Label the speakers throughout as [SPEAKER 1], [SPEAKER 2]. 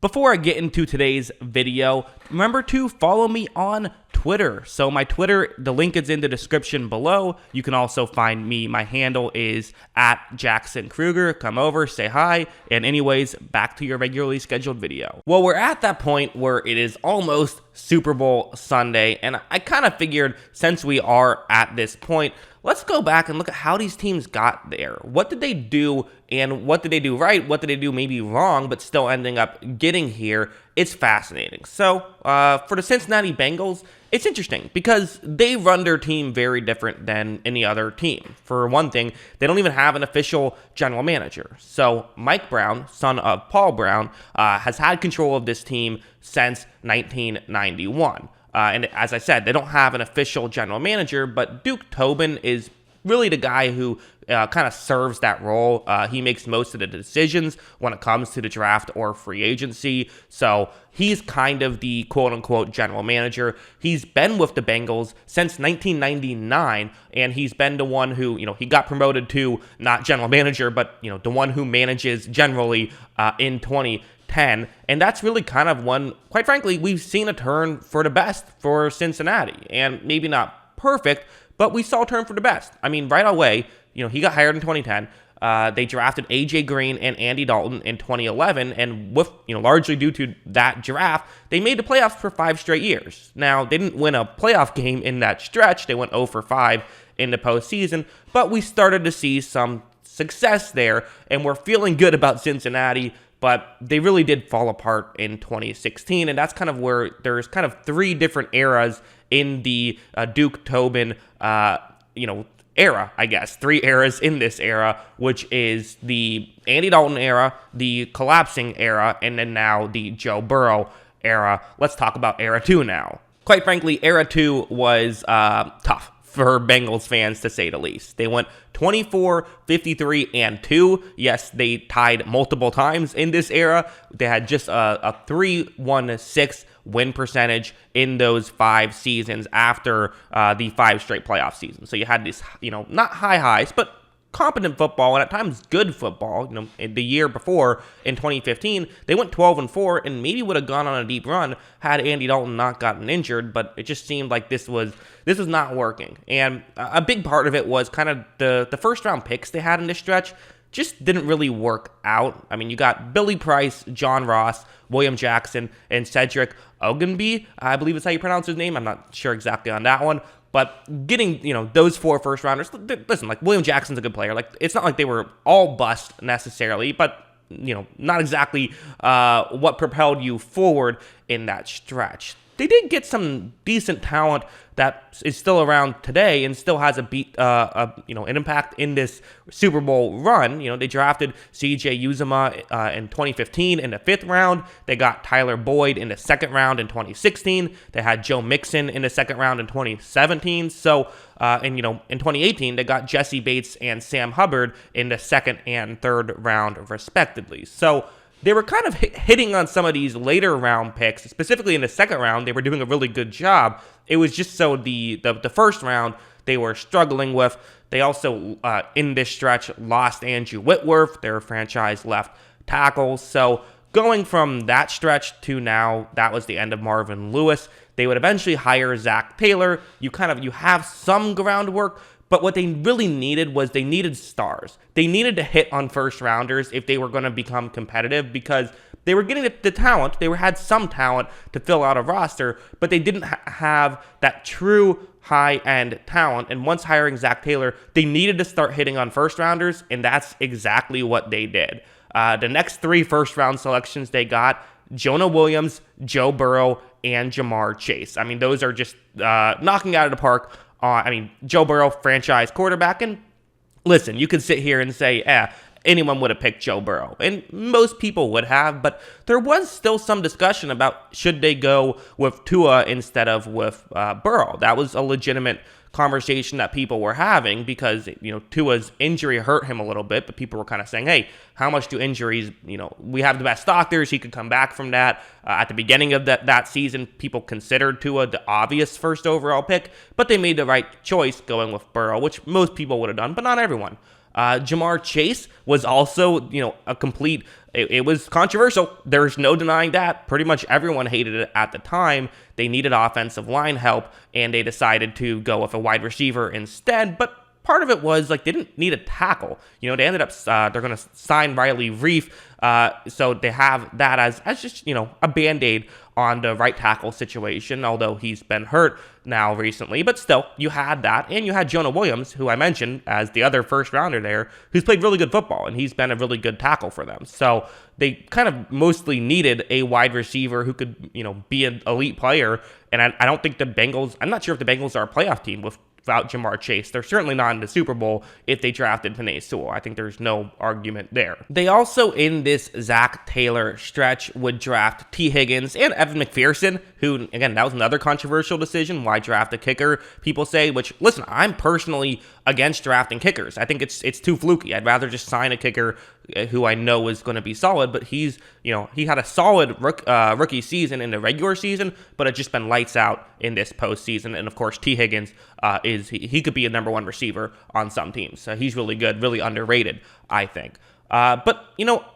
[SPEAKER 1] Before I get into today's video, remember to follow me on Twitter. So my Twitter, the link is in the description below. You can also find me. My handle is @JacksonKruger. Come over, say hi, and anyways, back to your regularly scheduled video. Well, we're at that point where it is almost Super Bowl Sunday, and I kind of figured since we are at this point, let's go back and look at how these teams got there. What did they do, and what did they do right? What did they do maybe wrong, but still ending up getting here? It's fascinating. So for the Cincinnati Bengals, it's interesting because they run their team very different than any other team. For one thing, they don't even have an official general manager. So Mike Brown, son of Paul Brown, has had control of this team since 1991. And as I said, they don't have an official general manager, but Duke Tobin is really the guy who kind of serves that role. He makes most of the decisions when it comes to the draft or free agency. So he's kind of the quote-unquote general manager. He's been with the Bengals since 1999, and he's been the one who, he got promoted to not general manager, but, the one who manages generally in 2010. And that's really kind of one, quite frankly, we've seen a turn for the best for Cincinnati. And maybe not perfect, but we saw a turn for the best. I mean, right away, he got hired in 2010. They drafted A.J. Green and Andy Dalton in 2011, and with, largely due to that draft, they made the playoffs for 5 straight years. Now, they didn't win a playoff game in that stretch. They went 0 for 5 in the postseason, but we started to see some success there, and we're feeling good about Cincinnati, but they really did fall apart in 2016, and that's kind of where there's kind of 3 different eras in the Duke Tobin, era, I guess. 3 eras in this era, which is the Andy Dalton era, the collapsing era, and then now the Joe Burrow era. Let's talk about era 2 now. Quite frankly, era 2 was tough for Bengals fans, to say the least. They went 24, 53, and 2. Yes, they tied multiple times in this era. They had just a 3-1-6 win percentage in those 5 seasons after the 5 straight playoff seasons. So you had this, not high highs, but competent football, and at times good football. The year before, in 2015, they went 12-4 and maybe would have gone on a deep run had Andy Dalton not gotten injured, but it just seemed like this was not working. And a big part of it was kind of the first round picks they had in this stretch just didn't really work out. I mean, you got Billy Price, John Ross, William Jackson, and Cedric Ogunbi, I believe is how you pronounce his name. I'm not sure exactly on that one. But getting, those 4 first rounders, listen, like William Jackson's a good player. Like, it's not like they were all bust necessarily, but, not exactly what propelled you forward in that stretch. They did get some decent talent that is still around today and still has an impact in this Super Bowl run. They drafted C.J. Uzomah in 2015 in the 5th round. They got Tyler Boyd in the 2nd round in 2016. They had Joe Mixon in the 2nd round in 2017. So, in 2018, they got Jesse Bates and Sam Hubbard in the 2nd and 3rd round, respectively. So, they were kind of hitting on some of these later round picks, specifically in the 2nd round. They were doing a really good job. It was just so the 1st round they were struggling with. They also, in this stretch, lost Andrew Whitworth, their franchise left tackle. So going from that stretch to now, that was the end of Marvin Lewis. They would eventually hire Zach Taylor. You have some groundwork, but what they really needed was they needed stars. They needed to hit on first rounders if they were going to become competitive, because they were getting the talent. They had some talent to fill out a roster, but they didn't have that true high-end talent. And once hiring Zach Taylor, they needed to start hitting on first rounders, and that's exactly what they did. The next 3 first-round selections they got: Jonah Williams, Joe Burrow, and Jamar Chase. I mean, those are just knocking out of the park. Joe Burrow, franchise quarterback, and listen, you could sit here and say, anyone would have picked Joe Burrow, and most people would have, but there was still some discussion about should they go with Tua instead of with Burrow. That was a legitimate conversation that people were having because, Tua's injury hurt him a little bit, but people were kind of saying, hey, how much do injuries, we have the best doctors, he could come back from that. At the beginning of that season, people considered Tua the obvious first overall pick, but they made the right choice going with Burrow, which most people would have done, but not everyone. Jamar Chase was also, a complete. It was controversial. There's no denying that. Pretty much everyone hated it at the time. They needed offensive line help, and they decided to go with a wide receiver instead. But part of it was they didn't need a tackle. They ended up they're going to sign Riley Reif, so they have that as just a band-aid on the right tackle situation. Although he's been hurt now recently, but still you had that, and you had Jonah Williams, who I mentioned as the other first rounder there, who's played really good football, and he's been a really good tackle for them. So they kind of mostly needed a wide receiver who could be an elite player. And I don't think the Bengals. I'm not sure if the Bengals are a playoff team without Jamar Chase. They're certainly not in the Super Bowl if they drafted Penei Sewell. I think there's no argument there. They also, in this Zach Taylor stretch, would draft T. Higgins and Evan McPherson, who, again, that was another controversial decision. Why draft a kicker, people say, which, listen, I'm personally against drafting kickers. I think it's too fluky. I'd rather just sign a kicker who I know is going to be solid, but he had a solid rookie season in the regular season, but it's just been lights out in this postseason. And of course, T. Higgins he could be a number one receiver on some teams. So he's really good, really underrated, I think. But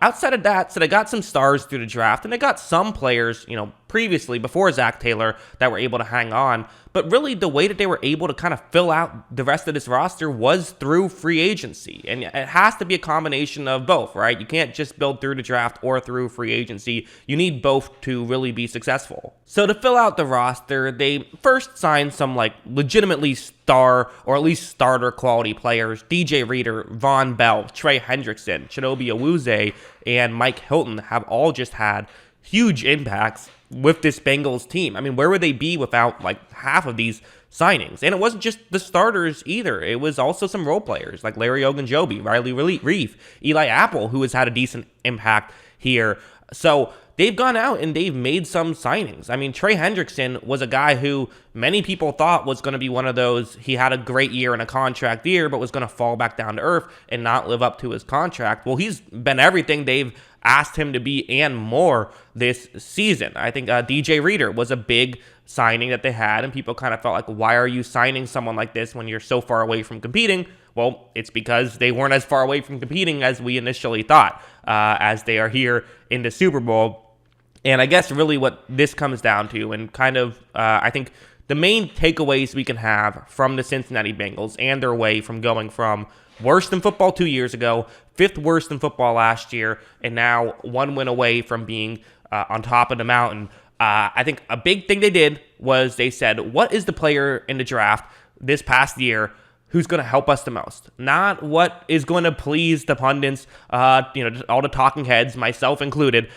[SPEAKER 1] outside of that, so they got some stars through the draft, and they got some players, previously before Zach Taylor that were able to hang on. But really, the way that they were able to kind of fill out the rest of this roster was through free agency. And it has to be a combination of both, right? You can't just build through the draft or through free agency. You need both to really be successful. So to fill out the roster, they first signed some legitimately star or at least starter quality players. DJ Reader, Von Bell, Trey Hendrickson, Chidobe Awuzie, and Mike Hilton have all just had huge impacts with this Bengals team. I mean, where would they be without half of these signings? And it wasn't just the starters either. It was also some role players like Larry Ogunjobi, Riley Reif, Eli Apple, who has had a decent impact here. So they've gone out and they've made some signings. I mean, Trey Hendrickson was a guy who many people thought was going to be one of those, he had a great year and a contract year, but was going to fall back down to earth and not live up to his contract. Well, he's been everything they've asked him to be and more this season. I think DJ Reader was a big signing that they had, and people kind of felt why are you signing someone like this when you're so far away from competing? Well, it's because they weren't as far away from competing as we initially thought, as they are here in the Super Bowl. And I guess really what this comes down to, and kind of, I think the main takeaways we can have from the Cincinnati Bengals and their way from going from worst in football 2 years ago, fifth worst in football last year, and now one win away from being on top of the mountain. I think a big thing they did was they said, what is the player in the draft this past year who's going to help us the most? Not what is going to please the pundits, all the talking heads, myself included.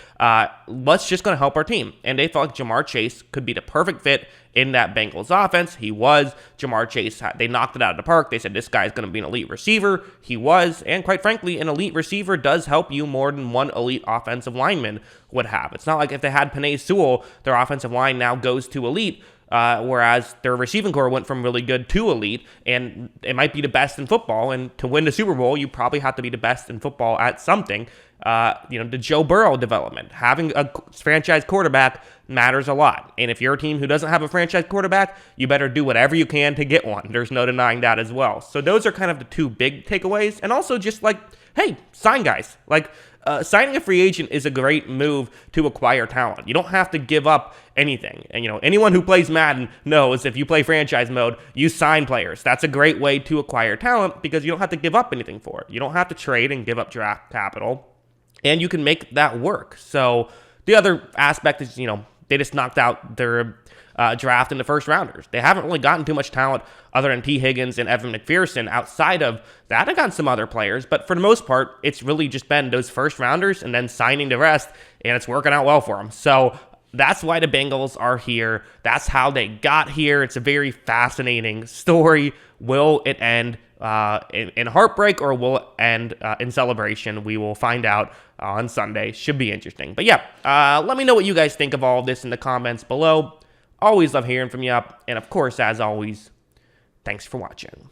[SPEAKER 1] What's just going to help our team? And they felt like Jamar Chase could be the perfect fit in that Bengals offense. He was. Jamar Chase, they knocked it out of the park. They said this guy's going to be an elite receiver. He was. And quite frankly, an elite receiver does help you more than one elite offensive lineman would have. It's not like if they had Penei Sewell, their offensive line now goes to elite. Whereas their receiving core went from really good to elite, and it might be the best in football. And to win the Super Bowl, you probably have to be the best in football at something. The Joe Burrow development, having a franchise quarterback matters a lot. And if you're a team who doesn't have a franchise quarterback, you better do whatever you can to get one. There's no denying that as well. So those are kind of the two big takeaways. And also just hey, sign guys. Signing a free agent is a great move to acquire talent. You don't have to give up anything. And, anyone who plays Madden knows if you play franchise mode, you sign players. That's a great way to acquire talent because you don't have to give up anything for it. You don't have to trade and give up draft capital, and you can make that work. So the other aspect is, they just knocked out their draft in the first rounders. They haven't really gotten too much talent other than T. Higgins and Evan McPherson. Outside of that, they've gotten some other players, but for the most part, it's really just been those first rounders and then signing the rest, and it's working out well for them. So that's why the Bengals are here. That's how they got here. It's a very fascinating story. Will it end in heartbreak or will it end in celebration? We will find out on Sunday. Should be interesting. But yeah, let me know what you guys think of all of this in the comments below. Always love hearing from you. And of course, as always, thanks for watching.